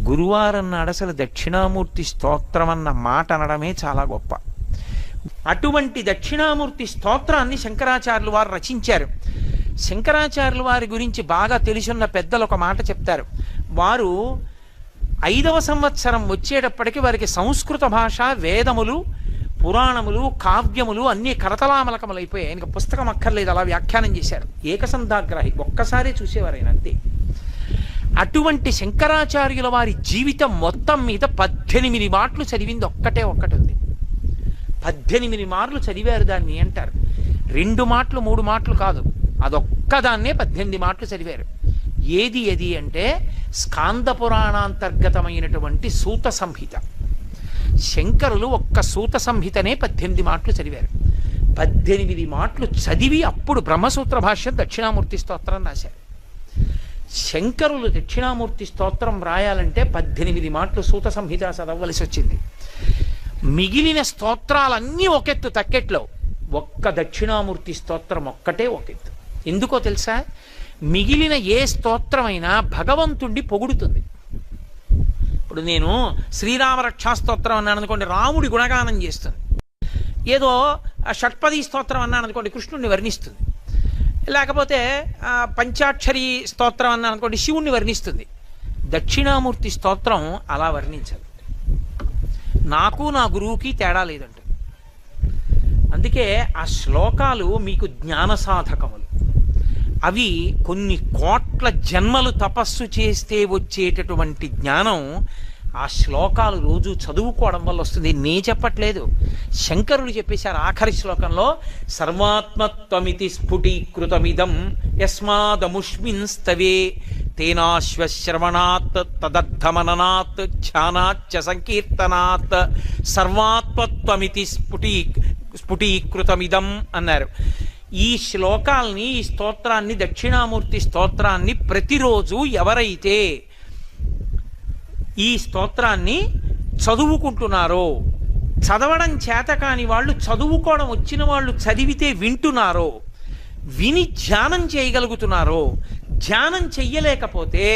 గురువారం నాడు అసలు దక్షిణామూర్తి స్తోత్రం అన్న మాట అనడమే చాలా గొప్ప. అటువంటి దక్షిణామూర్తి స్తోత్రాన్ని శంకరాచార్యులు వారు రచించారు. శంకరాచార్యుల వారి గురించి బాగా తెలిసున్న పెద్దలు ఒక మాట చెప్తారు. వారు 5వ సంవత్సరం వచ్చేటప్పటికి వారికి సంస్కృత భాష, వేదములు, పురాణములు, కావ్యములు అన్నీ కరతలామలకములు అయిపోయాయి. ఆయనకు పుస్తకం అక్కర్లేదు, అలా వ్యాఖ్యానం చేశారు. ఏకసంధాగ్రాహి, ఒక్కసారి చూసేవారు ఆయన అంతే. అటువంటి శంకరాచార్యుల వారి జీవితం మొత్తం మీద 18 మాటలు చదివింది ఒక్కటే ఒక్కటి ఉంది. 18 మార్లు చదివారు దాన్ని అంటారు. 2 మాటలు 3 మాటలు కాదు, అదొక్కదాన్నే 18 మాటలు చదివారు. ఏది అంటే స్కాంద పురాణాంతర్గతమైనటువంటి సూత సంహిత. శంకరులు ఒక్క సూత సంహితనే 18 మాటలు చదివారు. 18 మాటలు చదివి అప్పుడు బ్రహ్మసూత్ర భాష్యం దక్షిణామూర్తి స్తోత్రం రాశారు. శంకరులు దక్షిణామూర్తి స్తోత్రం రాయాలంటే 18 మాటలు సూత సంహిత చదవలసి వచ్చింది. మిగిలిన స్తోత్రాలన్నీ ఒకెత్తు తక్కెట్లో, ఒక్క దక్షిణామూర్తి స్తోత్రం ఒక్కటే ఒకెత్తు. ఎందుకో తెలుసా? మిగిలిన ఏ స్తోత్రమైనా భగవంతుణ్ణి పొగుడుతుంది. ఇప్పుడు నేను శ్రీరామరక్షా స్తోత్రం అన్నాను అనుకోండి, రాముడి గుణగానం చేస్తుంది. ఏదో షట్పదీ స్తోత్రం అన్నాను అనుకోండి, కృష్ణుడిని వర్ణిస్తుంది. లేకపోతే పంచాక్షరి స్తోత్రం అన్నాను అనుకోండి, శివుణ్ణి వర్ణిస్తుంది. దక్షిణామూర్తి స్తోత్రం అలా వర్ణించదు. నాకు నా గురువుకి తేడా లేదంట. అందుకే ఆ శ్లోకాలు మీకు జ్ఞాన సాధకములు. అవి కొన్ని కోట్ల జన్మలు తపస్సు చేస్తే వచ్చేటటువంటి జ్ఞానం ఆ శ్లోకాలు రోజు చదువుకోవడం వల్ల వస్తుంది. నే చెప్పట్లేదు, శంకరులు చెప్పేశారు ఆఖరి శ్లోకంలో, సర్వాత్మత్వమితి స్ఫుటీకృతమిదం యస్మాదముష్మిన్ స్తవే తేనాశ్వశ్రవణాత్ తదర్థమననాత్ ధ్యానాచ్చ సంకీర్తనాత్ సర్వాత్మత్వమితి స్ఫుటీకృతమిదం అన్నారు. ఈ శ్లోకాల్ని, ఈ స్తోత్రాన్ని, దక్షిణామూర్తి స్తోత్రాన్ని ప్రతిరోజు ఎవరైతే ఈ స్తోత్రాన్ని చదువుకుంటున్నారో, చదవడం చేత కాని వాళ్ళు, చదువుకోవడం వచ్చిన వాళ్ళు చదివితే వింటున్నారో, విని ధ్యానం చేయగలుగుతున్నారో, ధ్యానం చెయ్యలేకపోతే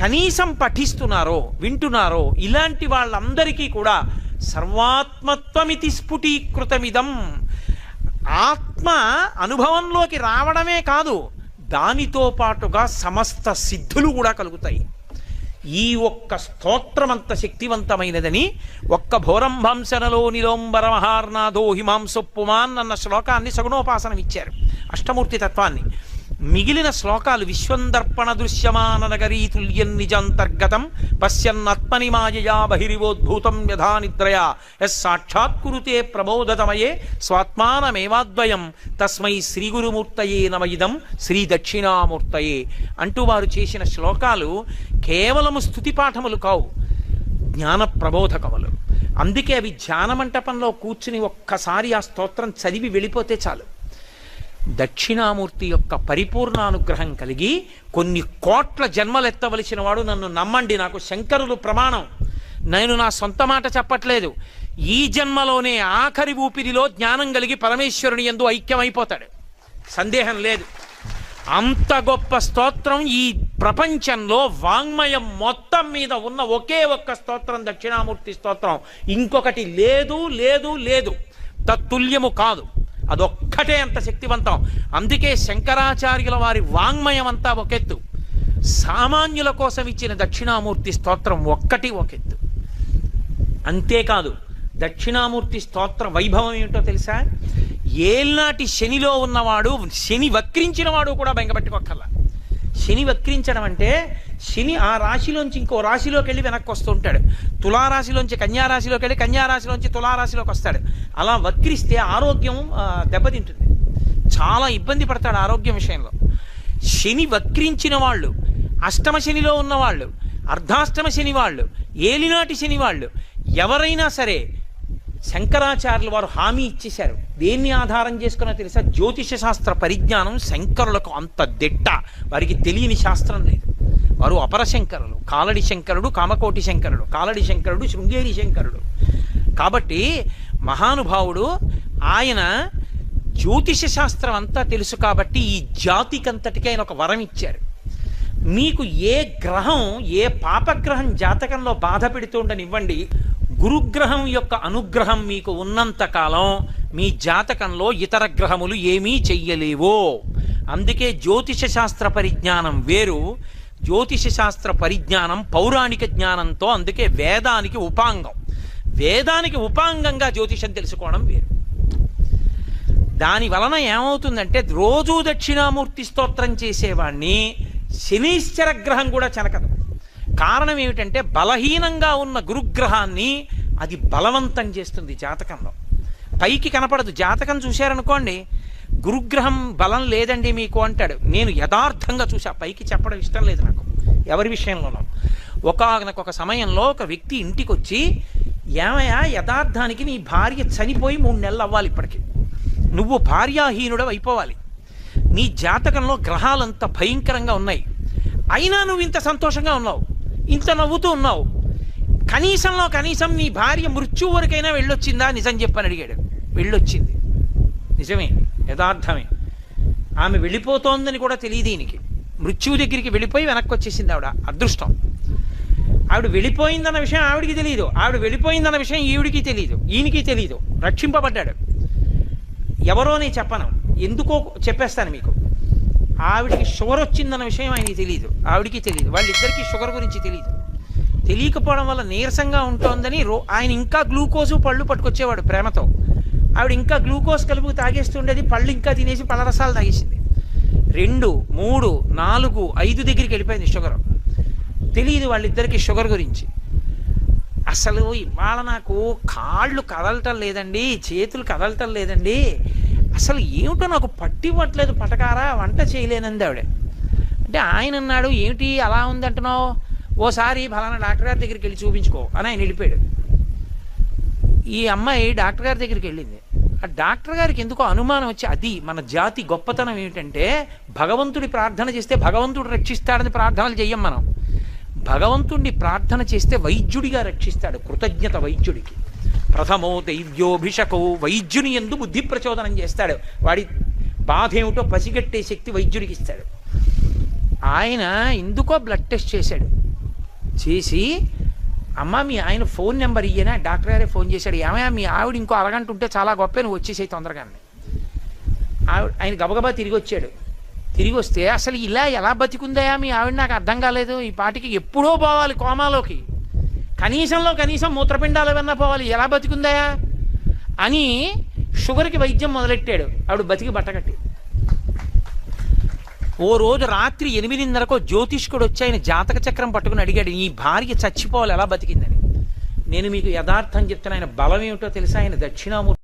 కనీసం పఠిస్తున్నారో, వింటున్నారో, ఇలాంటి వాళ్ళందరికీ కూడా సర్వాత్మత్వమితి స్ఫుటీకృతమిదం, ఆత్మ అనుభవంలోకి రావడమే కాదు, దానితో పాటుగా సమస్త సిద్ధులు కూడా కలుగుతాయి. ఈ ఒక్క స్తోత్రం అంత శక్తివంతమైనదని ఒక్క భోరంభంశనలో నిలోంబరమహార్నాదో హిమాంసొప్పుమాన్ అన్న శ్లోకాన్ని సగుణోపాసనం ఇచ్చారు, అష్టమూర్తి తత్వాన్ని. మిగిలిన శ్లోకాలు విశ్వందర్పణ దృశ్యమాన నగరీ తుల్యం నిజాంతర్గతం పశ్యన్నాత్మని మాయయా బహిరివోద్భూతం యథా నిద్రయా యస్ సాక్షాత్కురుతే ప్రబోధతమయే స్వాత్మానమేవాద్వయం తస్మై శ్రీ గురుమూర్తయే నమయిదం శ్రీ దక్షిణామూర్తయే అంటూ వారు చేసిన శ్లోకాలు కేవలము స్తుతిపాఠములు కావు, జ్ఞాన ప్రబోధకములు. అందుకే అవి ధ్యాన మంటపంలో కూర్చుని ఒక్కసారి ఆ స్తోత్రం చదివి వెళ్ళిపోతే చాలు. దక్షిణామూర్తి యొక్క పరిపూర్ణానుగ్రహం కలిగి కొన్ని కోట్ల జన్మలెత్తవలసిన వాడు, నన్ను నమ్మండి, నాకు శంకరులు ప్రమాణం, నేను నా సొంత మాట చెప్పట్లేదు, ఈ జన్మలోనే ఆఖరి ఊపిరిలో జ్ఞానం కలిగి పరమేశ్వరుని యందు ఐక్యమైపోతాడు, సందేహం లేదు. అంత గొప్ప స్తోత్రం ఈ ప్రపంచంలో వాంగ్మయం మొత్తం మీద ఉన్న ఒకే ఒక్క స్తోత్రం దక్షిణామూర్తి స్తోత్రం. ఇంకొకటి లేదు లేదు లేదు, తత్తుల్యము కాదు, అదొక్కటే అంత శక్తివంతం. అందుకే శంకరాచార్యుల వారి వాంగ్మయం అంతా ఒకెత్తు, సామాన్యుల కోసం ఇచ్చిన దక్షిణామూర్తి స్తోత్రం ఒక్కటి ఒకెత్తు. అంతేకాదు, దక్షిణామూర్తి స్తోత్ర వైభవం ఏమిటో తెలుసా? ఏల్నాటి శనిలో ఉన్నవాడు, శని వక్రించిన వాడు కూడా బెంగపెట్టుకోక్కర్లా. శని వక్రించడం అంటే శని ఆ రాశిలోంచి ఇంకో రాశిలోకి వెళ్ళి వెనక్కి వస్తూ ఉంటాడు. తులారాశిలోంచి కన్యారాశిలోకి వెళ్ళి కన్యారాశిలోంచి తులారాశిలోకి వస్తాడు. అలా వక్రిస్తే ఆరోగ్యం దెబ్బతింటుంది, చాలా ఇబ్బంది పడతాడు ఆరోగ్యం విషయంలో. శని వక్రించిన వాళ్ళు, అష్టమ శనిలో ఉన్నవాళ్ళు, అర్ధాష్టమ శని వాళ్ళు, ఏలినాటి శని వాళ్ళు ఎవరైనా సరే శంకరాచార్యులు వారు హామీ ఇచ్చేశారు. దేన్ని ఆధారం చేసుకున్నా తెలుసా? జ్యోతిష శాస్త్ర పరిజ్ఞానం శంకరులకు అంత దిట్ట, వారికి తెలియని శాస్త్రం లేదు. వారు అపరశంకరులు, కాలడి శంకరుడు, కామకోటి శంకరుడు, కాలడి శంకరుడు, శృంగేరి శంకరుడు. కాబట్టి మహానుభావుడు ఆయన జ్యోతిష శాస్త్రం అంతా తెలుసు కాబట్టి ఈ జాతికంతటికి ఆయన ఒక వరం ఇచ్చారు. మీకు ఏ గ్రహం ఏ పాపగ్రహం జాతకంలో బాధ పెడుతుండనివ్వండి, గురుగ్రహం యొక్క అనుగ్రహం మీకు ఉన్నంత కాలం మీ జాతకంలో ఇతర గ్రహములు ఏమీ చెయ్యలేవో. అందుకే జ్యోతిష శాస్త్ర పరిజ్ఞానం వేరు, జ్యోతిష శాస్త్ర పరిజ్ఞానం పౌరాణిక జ్ఞానంతో, అందుకే వేదానికి ఉపాంగం. వేదానికి ఉపాంగంగా జ్యోతిషం తెలుసుకోవడం వేరు. దాని వలన ఏమవుతుందంటే రోజూ దక్షిణామూర్తి స్తోత్రం చేసేవాణ్ణి శనీశ్వర గ్రహం కూడా చెనకదు. కారణం ఏమిటంటే బలహీనంగా ఉన్న గురుగ్రహాన్ని అది బలవంతం చేస్తుంది జాతకంలో. పైకి కనపడదు. జాతకం చూశారనుకోండి, గురుగ్రహం బలం లేదండి మీకు అంటాడు. నేను యథార్థంగా చూసా, పైకి చెప్పడం ఇష్టం లేదు నాకు ఎవరి విషయంలోనూ. ఒక సమయంలో ఒక వ్యక్తి ఇంటికి వచ్చి, ఏమయ్యా యథార్థానికి నీ భార్య చనిపోయి 3 నెలలు అవ్వాలి, ఇప్పటికి నువ్వు భార్యాహీనుడు అయిపోవాలి, నీ జాతకంలో గ్రహాలంత భయంకరంగా ఉన్నాయి, అయినా నువ్వు ఇంత సంతోషంగా ఉన్నావు, ఇంత నవ్వుతూ ఉన్నావు, కనీసం నీ భార్య మృత్యు వరకైనా వెళ్ళొచ్చిందా? నిజం చెప్పని అడిగాడు. వెళ్ళొచ్చింది, నిజమే, యథార్థమే. ఆమె వెళ్ళిపోతోందని కూడా తెలియదు ఈయనకి. మృత్యువు దగ్గరికి వెళ్ళిపోయి వెనక్కి వచ్చేసింది ఆవిడ. అదృష్టం. ఆవిడ వెళ్ళిపోయిందన్న విషయం ఆవిడికి తెలియదు, ఆవిడ వెళ్ళిపోయిందన్న విషయం ఈవిడికి తెలియదు, ఈయనకి తెలియదు. రక్షింపబడ్డాడు. ఎవరో నేను చెప్పను, ఎందుకో చెప్పేస్తాను మీకు. ఆవిడికి షుగర్ వచ్చిందన్న విషయం ఆయనకి తెలియదు, ఆవిడికి తెలియదు, వాళ్ళిద్దరికీ షుగర్ గురించి తెలియదు. తెలియకపోవడం వల్ల నీరసంగా ఉంటోందని ఆయన ఇంకా గ్లూకోజు పళ్ళు పట్టుకొచ్చేవాడు ప్రేమతో. ఆవిడ ఇంకా గ్లూకోజ్ కలుపు తాగేస్తుండేది, పళ్ళు ఇంకా తినేసి పళ్ళ రసాలు తాగేసింది. 2, 3, 4, 5 దగ్గరికి వెళ్ళిపోయింది షుగర్. తెలియదు వాళ్ళిద్దరికీ షుగర్ గురించి. అసలు ఇవాళ నాకు కాళ్ళు కదలటం లేదండి, చేతులు కదలటం లేదండి, అసలు ఏమిటో నాకు పట్టివ్వట్లేదు, పటకారా వంట చేయలేనంది ఆవిడ. అంటే ఆయన అన్నాడు, ఏమిటి అలా ఉంది అంటున్నావు, ఓసారి ఫలానా డాక్టర్ గారి దగ్గరికి వెళ్ళి చూపించుకో అని ఆయన వెళ్ళిపోయాడు. ఈ అమ్మాయి డాక్టర్ గారి దగ్గరికి వెళ్ళింది. ఆ డాక్టర్ గారికి ఎందుకో అనుమానం వచ్చి, అది మన జాతి గొప్పతనం ఏమిటంటే భగవంతుడి ప్రార్థన చేస్తే భగవంతుడు రక్షిస్తాడని ప్రార్థనలు చెయ్యం మనం. భగవంతుడిని ప్రార్థన చేస్తే వైద్యుడిగా రక్షిస్తాడు. కృతజ్ఞత వైద్యుడికి. ప్రథమో దైవ్యోభిషకో, వైద్యుని యందు బుద్ధి ప్రచోదనం చేస్తాడు. వాడి బాధ ఏమిటో పసిగట్టే శక్తి వైద్యుడికి ఇస్తాడు. ఆయన ఎందుకో బ్లడ్ టెస్ట్ చేశాడు. చేసి, అమ్మ మీ ఆయన ఫోన్ నెంబర్ ఇయ్యనా, డాక్టర్ గారే ఫోన్ చేశాడు. ఏమయ్యా మీ ఆవిడ ఇంకో అరగంట ఉంటే చాలా గొప్ప, నువ్వు వచ్చేసాయి తొందరగానే. ఆయన గబగబా తిరిగి వచ్చాడు. తిరిగి వస్తే, అసలు ఇలా ఎలా బతికుందయా మీ ఆవిడ, నాకు అర్థం కాలేదు, ఈ పాటికి ఎప్పుడో పోవాలి కోమాలోకి, కనీసం మూత్రపిండాలు ఏమన్నా పోవాలి, ఎలా బతికుందయా అని షుగర్కి వైద్యం మొదలెట్టాడు. ఆవిడ బతికి బట్టకట్టి. ఓ రోజు రాత్రి 8:30కో జ్యోతిష్కుడు వచ్చి ఆయన జాతక చక్రం పట్టుకుని అడిగాడు, ఈ భార్య చచ్చిపోవాలి ఎలా బతికిందని. నేను మీకు యథార్థం చెప్తాను, ఆయన బలం ఏమిటో తెలుసా, ఆయన దక్షిణామూర్తి.